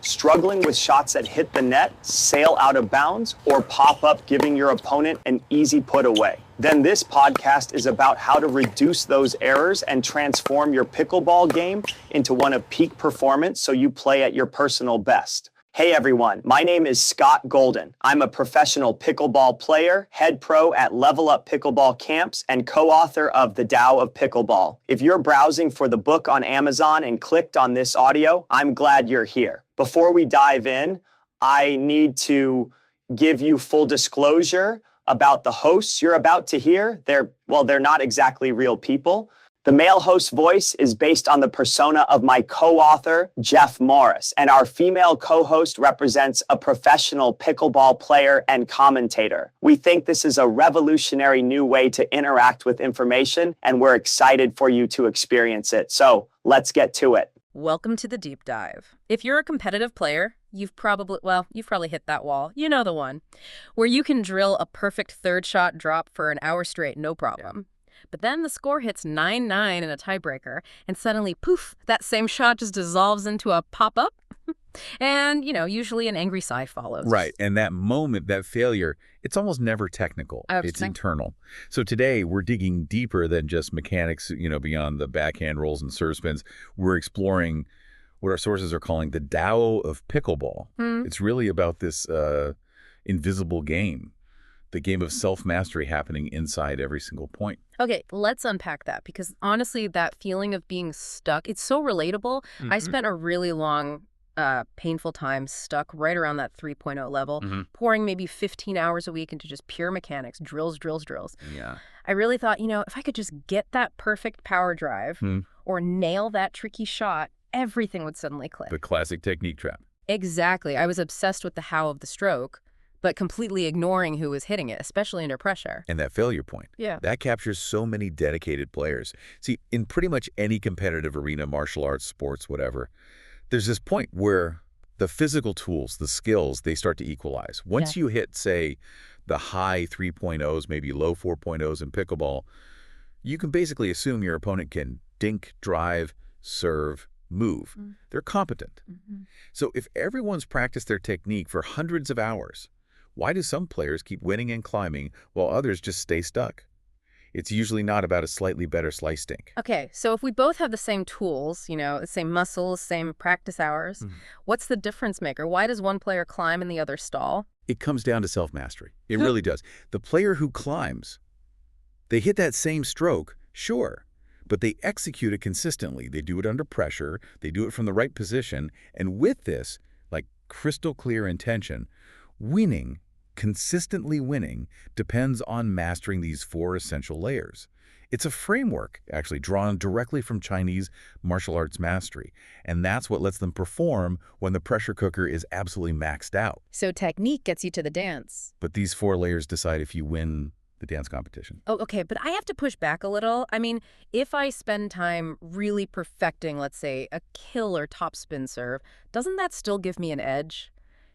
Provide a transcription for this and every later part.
Struggling with shots that hit the net, sail out of bounds, or pop up, giving your opponent an easy put away? Then this podcast is about how to reduce those errors and transform your pickleball game into one of peak performance so you play at your personal best. Hey everyone, my name is Scott Golden. I'm a professional pickleball player, head pro at Level Up Pickleball Camps, and co-author of the Tao of Pickleball. If you're browsing for the book on Amazon and clicked on this audio, I'm glad you're here. Before we dive in, I need to give you full disclosure about the hosts you're about to hear. They're not exactly real people. The male host voice is based on the persona of my co-author, Jeff Morris, and our female co-host represents a professional pickleball player and commentator. We think this is a revolutionary new way to interact with information, and we're excited for you to experience it. So let's get to it. Welcome to the deep dive. If you're a competitive player, you've probably hit that wall. You know the one, where you can drill a perfect third shot drop for an hour straight, no problem. But then the score hits 9-9 in a tiebreaker, and suddenly, poof, that same shot just dissolves into a pop-up. And, usually an angry sigh follows. Right, and that moment, that failure, it's almost never technical. It's internal. So today, we're digging deeper than just mechanics, beyond the backhand rolls and serve spins. We're exploring what our sources are calling the Tao of Pickleball. It's really about this invisible game. The game of self-mastery happening inside every single point. Okay, let's unpack that, because honestly, that feeling of being stuck, it's so relatable. I spent a really long, painful time stuck right around that 3.0 level, pouring maybe 15 hours a week into just pure mechanics, drills. Yeah. I really thought, if I could just get that perfect power drive or nail that tricky shot, everything would suddenly click. The classic technique trap. Exactly. I was obsessed with the how of the stroke, but completely ignoring who was hitting it, especially under pressure. And that failure point. Yeah. That captures so many dedicated players. See, in pretty much any competitive arena, martial arts, sports, whatever, there's this point where the physical tools, the skills, they start to equalize. Once you hit, say, the high 3.0s, maybe low 4.0s in pickleball, you can basically assume your opponent can dink, drive, serve, move. They're competent. So if everyone's practiced their technique for hundreds of hours, why do some players keep winning and climbing while others just stay stuck? It's usually not about a slightly better slice dink. Okay, so if we both have the same tools, the same muscles, same practice hours, what's the difference maker? Why does one player climb and the other stall? It comes down to self-mastery. It really does. The player who climbs, they hit that same stroke, sure, but they execute it consistently. They do it under pressure. They do it from the right position. And with this, like crystal clear intention, consistently winning, depends on mastering these 4 essential layers. It's a framework, actually, drawn directly from Chinese martial arts mastery, and that's what lets them perform when the pressure cooker is absolutely maxed out. So technique gets you to the dance. But these 4 layers decide if you win the dance competition. Oh, okay, but I have to push back a little. I mean, if I spend time really perfecting, let's say, a killer topspin serve, doesn't that still give me an edge?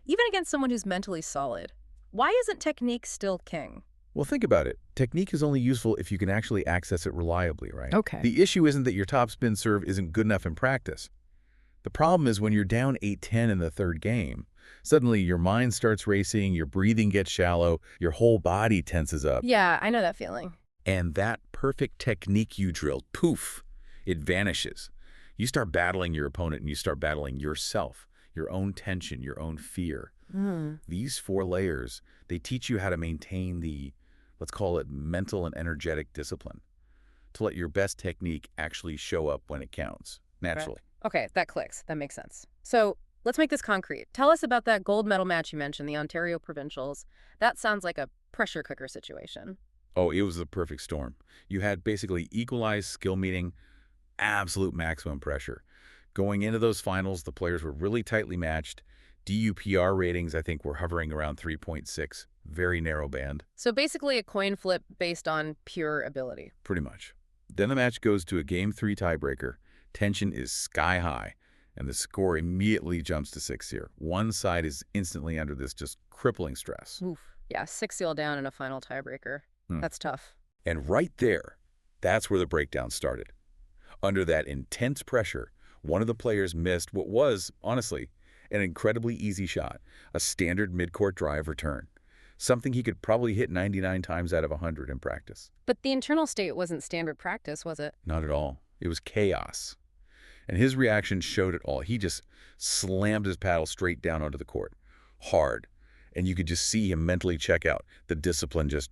Even against someone who's mentally solid. Why isn't technique still king? Well, think about it. Technique is only useful if you can actually access it reliably, right? Okay. The issue isn't that your topspin serve isn't good enough in practice. The problem is when you're down 8-10 in the third game, suddenly your mind starts racing, your breathing gets shallow, your whole body tenses up. Yeah, I know that feeling. And that perfect technique you drilled, poof, it vanishes. You start battling your opponent and you start battling yourself, your own tension, your own fear. These 4 layers, they teach you how to maintain the, let's call it, mental and energetic discipline to let your best technique actually show up when it counts, naturally. Right. Okay, that clicks. That makes sense. So let's make this concrete. Tell us about that gold medal match you mentioned, the Ontario Provincials. That sounds like a pressure cooker situation. Oh, it was the perfect storm. You had basically equalized skill meeting, absolute maximum pressure. Going into those finals, the players were really tightly matched. DUPR ratings, I think, were hovering around 3.6, very narrow band. So basically a coin flip based on pure ability. Pretty much. Then the match goes to a Game 3 tiebreaker. Tension is sky high, and the score immediately jumps to 6-0. One side is instantly under this just crippling stress. Oof. Yeah, 6-0 down in a final tiebreaker. That's tough. And right there, that's where the breakdown started. Under that intense pressure, one of the players missed what was, honestly, An incredibly easy shot, a standard mid-court drive return. Something he could probably hit 99 times out of 100 in practice. But the internal state wasn't standard practice, was it? Not at all. It was chaos. And his reaction showed it all. He just slammed his paddle straight down onto the court. Hard. And you could just see him mentally check out. The discipline just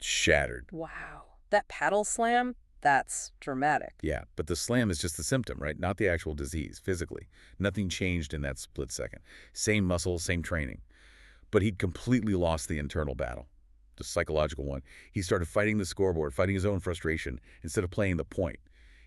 shattered. Wow. That paddle slam? That's dramatic. Yeah, but the slam is just the symptom, right? Not the actual disease, physically. Nothing changed in that split second. Same muscle, same training. But he'd completely lost the internal battle, the psychological one. He started fighting the scoreboard, fighting his own frustration, instead of playing the point.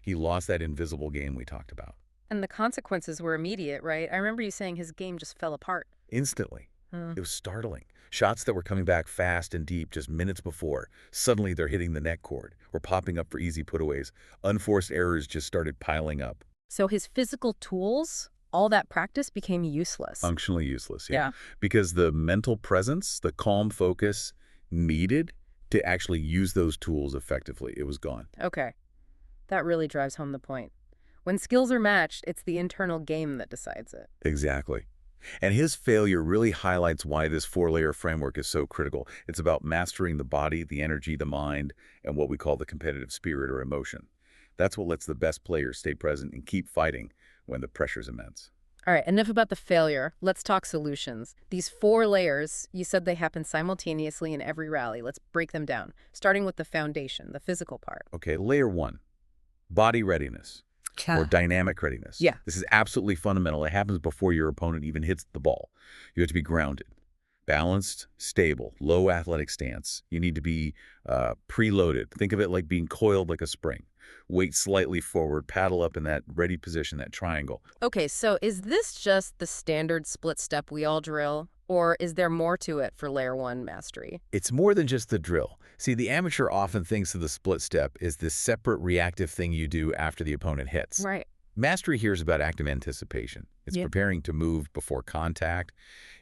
He lost that invisible game we talked about. And the consequences were immediate, right? I remember you saying his game just fell apart. Instantly. It was startling. Shots that were coming back fast and deep just minutes before, suddenly they're hitting the net cord or popping up for easy putaways. Unforced errors just started piling up. So his physical tools, all that practice became useless. Functionally useless, Yeah. Because the mental presence, the calm focus needed to actually use those tools effectively, it was gone. Okay. That really drives home the point. When skills are matched, it's the internal game that decides it. Exactly. And his failure really highlights why this four-layer framework is so critical. It's about mastering the body, the energy, the mind, and what we call the competitive spirit or emotion. That's what lets the best players stay present and keep fighting when the pressure's immense. All right, enough about the failure. Let's talk solutions. These 4 layers, you said they happen simultaneously in every rally. Let's break them down, starting with the foundation, the physical part. Okay, layer 1, body readiness. Or dynamic readiness. Yeah. This is absolutely fundamental. It happens before your opponent even hits the ball. You have to be grounded, balanced, stable, low athletic stance. You need to be preloaded. Think of it like being coiled like a spring. Weight slightly forward, paddle up in that ready position, that triangle. Okay, so is this just the standard split step we all drill, or is there more to it for layer 1 mastery? It's more than just the drill. See, the amateur often thinks of the split step as this separate reactive thing you do after the opponent hits. Right. Mastery here is about active anticipation. It's preparing to move before contact.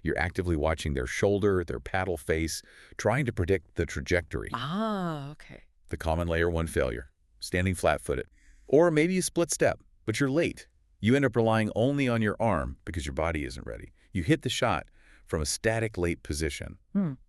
You're actively watching their shoulder, their paddle face, trying to predict the trajectory. Ah, okay. The common layer 1 failure, standing flat-footed. Or maybe a split step, but you're late. You end up relying only on your arm because your body isn't ready. You hit the shot from a static late position,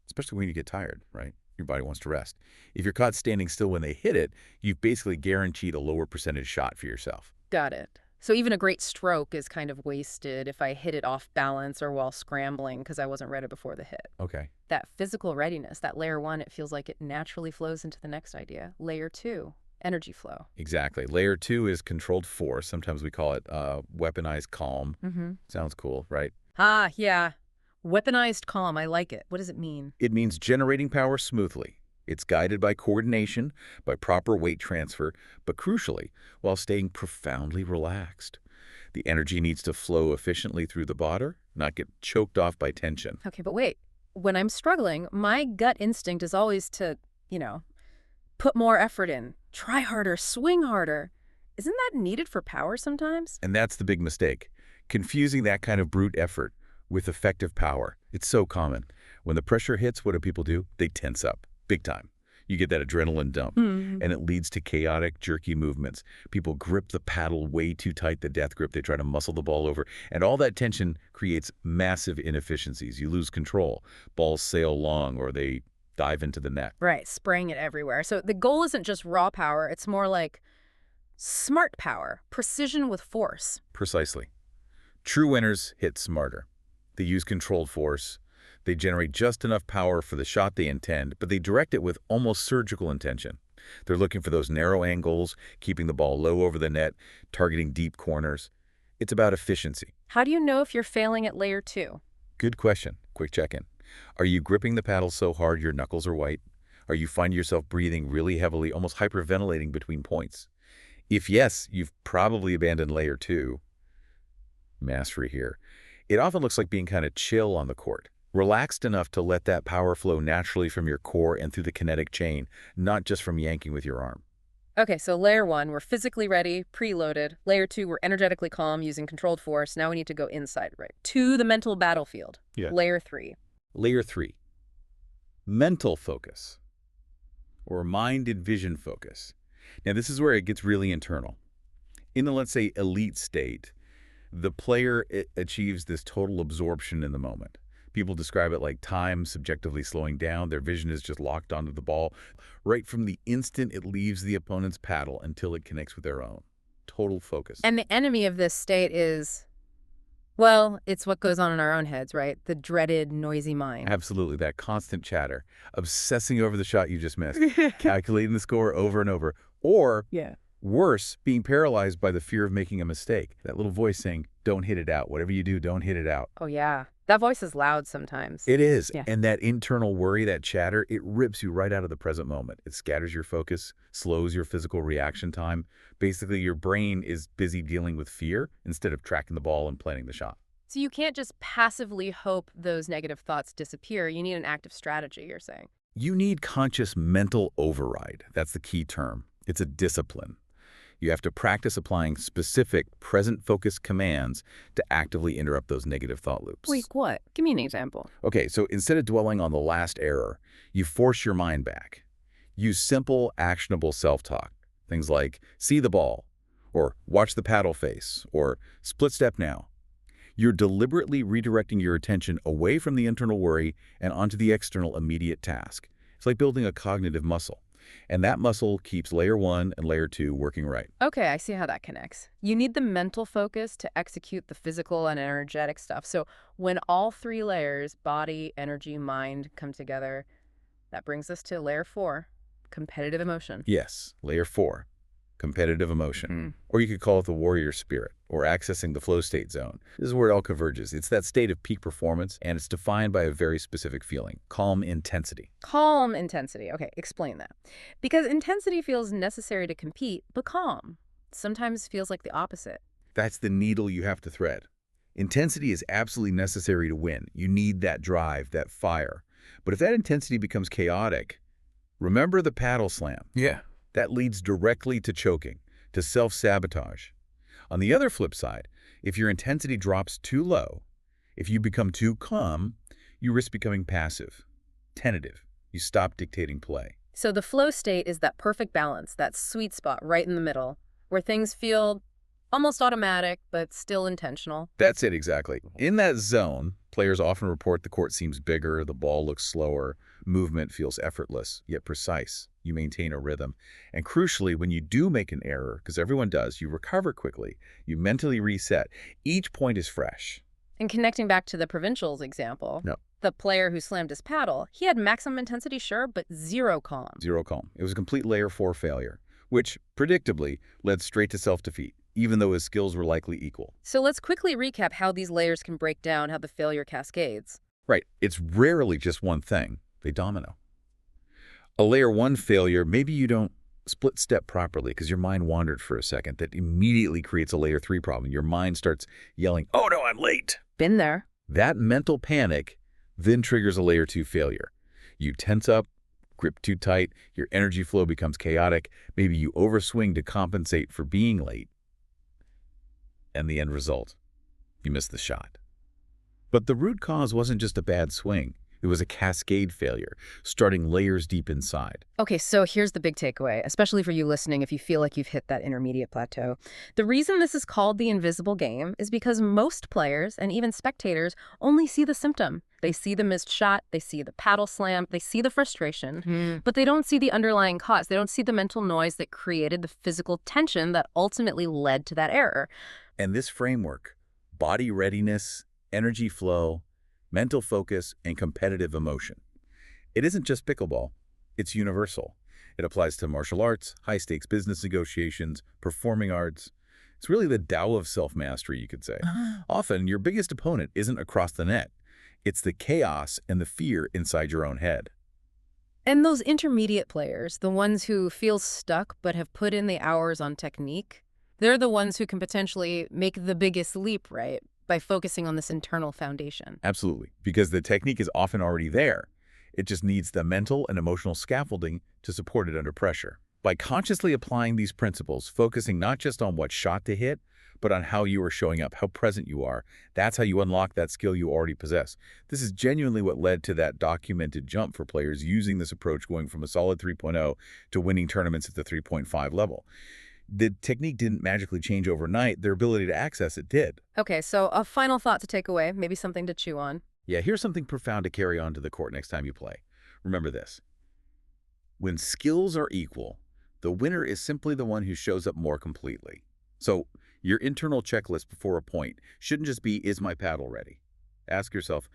especially when you get tired, right? Your body wants to rest. If you're caught standing still when they hit it, you've basically guaranteed a lower percentage shot for yourself. Got it. So even a great stroke is kind of wasted if I hit it off balance or while scrambling because I wasn't ready before the hit. Okay. That physical readiness, that layer 1, it feels like it naturally flows into the next idea. Layer 2, energy flow. Exactly. Layer 2 is controlled force. Sometimes we call it weaponized calm. Sounds cool, right? Ah, yeah. Weaponized calm, I like it. What does it mean? It means generating power smoothly. It's guided by coordination, by proper weight transfer, but crucially, while staying profoundly relaxed. The energy needs to flow efficiently through the body, not get choked off by tension. Okay, but wait. When I'm struggling, my gut instinct is always to, put more effort in, try harder, swing harder. Isn't that needed for power sometimes? And that's the big mistake. Confusing that kind of brute effort with effective power. It's so common. When the pressure hits, what do people do? They tense up, big time. You get that adrenaline dump, and it leads to chaotic, jerky movements. People grip the paddle way too tight, the death grip. They try to muscle the ball over, and all that tension creates massive inefficiencies. You lose control. Balls sail long, or they dive into the net. Right, spraying it everywhere. So the goal isn't just raw power. It's more like smart power, precision with force. Precisely. True winners hit smarter. They use controlled force. They generate just enough power for the shot they intend, but they direct it with almost surgical intention. They're looking for those narrow angles, keeping the ball low over the net, targeting deep corners. It's about efficiency. How do you know if you're failing at layer 2? Good question. Quick check-in. Are you gripping the paddle so hard your knuckles are white? Are you finding yourself breathing really heavily, almost hyperventilating between points? If yes, you've probably abandoned layer 2. Mastery here. It often looks like being kind of chill on the court, relaxed enough to let that power flow naturally from your core and through the kinetic chain, not just from yanking with your arm. Okay, so layer 1, we're physically ready, preloaded. Layer 2, we're energetically calm using controlled force. Now we need to go inside, right? To the mental battlefield. Yeah. Layer 3. Layer 3. Mental focus, or mind and vision focus. Now this is where it gets really internal. In the, let's say, elite state, The player achieves this total absorption in the moment. People describe it like time subjectively slowing down. Their vision is just locked onto the ball right from the instant it leaves the opponent's paddle until it connects with their own. Total focus. And the enemy of this state is, well, it's what goes on in our own heads, right? The dreaded, noisy mind. Absolutely, that constant chatter, obsessing over the shot you just missed, calculating the score over and over, or worse, being paralyzed by the fear of making a mistake. That little voice saying, don't hit it out. Whatever you do, don't hit it out. Oh, yeah. That voice is loud sometimes. It is. Yeah. And that internal worry, that chatter, it rips you right out of the present moment. It scatters your focus, slows your physical reaction time. Basically, your brain is busy dealing with fear instead of tracking the ball and planning the shot. So you can't just passively hope those negative thoughts disappear. You need an active strategy, you're saying. You need conscious mental override. That's the key term. It's a discipline. You have to practice applying specific, present-focused commands to actively interrupt those negative thought loops. Like what? Give me an example. Okay, so instead of dwelling on the last error, you force your mind back. Use simple, actionable self-talk. Things like, see the ball, or watch the paddle face, or split step now. You're deliberately redirecting your attention away from the internal worry and onto the external immediate task. It's like building a cognitive muscle. And that muscle keeps layer 1 and layer 2 working right. Okay, I see how that connects. You need the mental focus to execute the physical and energetic stuff. So when all 3 layers, body, energy, mind, come together, that brings us to layer 4, competitive emotion. Yes, layer 4, competitive emotion. Or you could call it the warrior spirit, or accessing the flow state zone. This is where it all converges. It's that state of peak performance, and it's defined by a very specific feeling, calm intensity. Calm intensity. Okay, explain that. Because intensity feels necessary to compete, but calm sometimes feels like the opposite. That's the needle you have to thread. Intensity is absolutely necessary to win. You need that drive, that fire. But if that intensity becomes chaotic, remember the paddle slam. Yeah. That leads directly to choking, to self-sabotage. On the other flip side, if your intensity drops too low, if you become too calm, you risk becoming passive, tentative. You stop dictating play. So the flow state is that perfect balance, that sweet spot right in the middle, where things feel almost automatic, but still intentional. That's it exactly. In that zone, players often report the court seems bigger, the ball looks slower, movement feels effortless, yet precise. You maintain a rhythm. And crucially, when you do make an error, because everyone does, you recover quickly. You mentally reset. Each point is fresh. And connecting back to the provincials example, the player who slammed his paddle, he had maximum intensity, sure, but zero calm. Zero calm. It was a complete layer 4 failure, which, predictably, led straight to self-defeat, even though his skills were likely equal. So let's quickly recap how these layers can break down, how the failure cascades. Right. It's rarely just one thing. They domino. A layer 1 failure, maybe you don't split step properly because your mind wandered for a second. That immediately creates a layer 3 problem. Your mind starts yelling, oh no, I'm late. Been there. That mental panic then triggers a layer 2 failure. You tense up, grip too tight, your energy flow becomes chaotic. Maybe you overswing to compensate for being late. And the end result, you miss the shot. But the root cause wasn't just a bad swing. It was a cascade failure, starting layers deep inside. Okay, so here's the big takeaway, especially for you listening if you feel like you've hit that intermediate plateau. The reason this is called the invisible game is because most players, and even spectators, only see the symptom. They see the missed shot, they see the paddle slam, they see the frustration, but they don't see the underlying cause. They don't see the mental noise that created the physical tension that ultimately led to that error. And this framework, body readiness, energy flow, mental focus, and competitive emotion. It isn't just pickleball. It's universal. It applies to martial arts, high-stakes business negotiations, performing arts. It's really the Tao of self-mastery, you could say. Often, your biggest opponent isn't across the net. It's the chaos and the fear inside your own head. And those intermediate players, the ones who feel stuck but have put in the hours on technique, they're the ones who can potentially make the biggest leap, right? By focusing on this internal foundation. Absolutely, because the technique is often already there. It just needs the mental and emotional scaffolding to support it under pressure. By consciously applying these principles, focusing not just on what shot to hit, but on how you are showing up, how present you are, that's how you unlock that skill you already possess. This is genuinely what led to that documented jump for players using this approach, going from a solid 3.0 to winning tournaments at the 3.5 level. The technique didn't magically change overnight. Their ability to access it did. Okay, so a final thought to take away, maybe something to chew on. Yeah, here's something profound to carry on to the court next time you play. Remember this. When skills are equal, the winner is simply the one who shows up more completely. So your internal checklist before a point shouldn't just be, is my paddle ready? Ask yourself,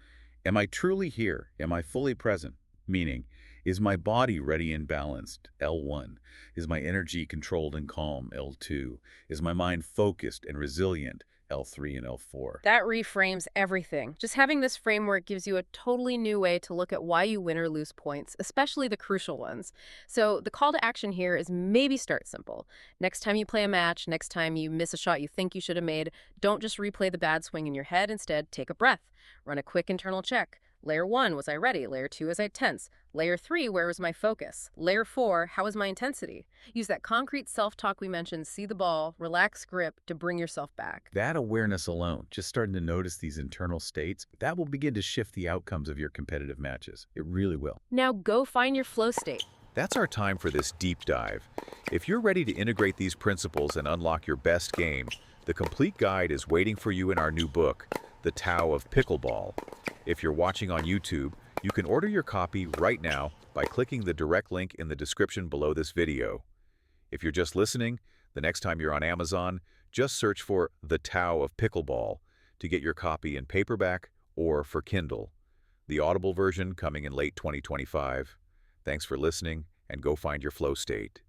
am I truly here? Am I fully present? Meaning, is my body ready and balanced? L1. Is my energy controlled and calm? L2. Is my mind focused and resilient? L3 and L4. That reframes everything. Just having this framework gives you a totally new way to look at why you win or lose points, especially the crucial ones. So the call to action here is maybe start simple. Next time you play a match, next time you miss a shot you think you should have made, don't just replay the bad swing in your head. Instead, take a breath. Run a quick internal check. Layer 1, was I ready? Layer 2, was I tense? Layer 3, where was my focus? Layer 4, how was my intensity? Use that concrete self-talk we mentioned, see the ball, relax grip, to bring yourself back. That awareness alone, just starting to notice these internal states, that will begin to shift the outcomes of your competitive matches. It really will. Now go find your flow state. That's our time for this deep dive. If you're ready to integrate these principles and unlock your best game, the complete guide is waiting for you in our new book, The Tao of Pickleball. If you're watching on YouTube, you can order your copy right now by clicking the direct link in the description below this video. If you're just listening, the next time you're on Amazon, just search for The Tao of Pickleball to get your copy in paperback or for Kindle. The Audible version coming in late 2025. Thanks for listening, and go find your flow state.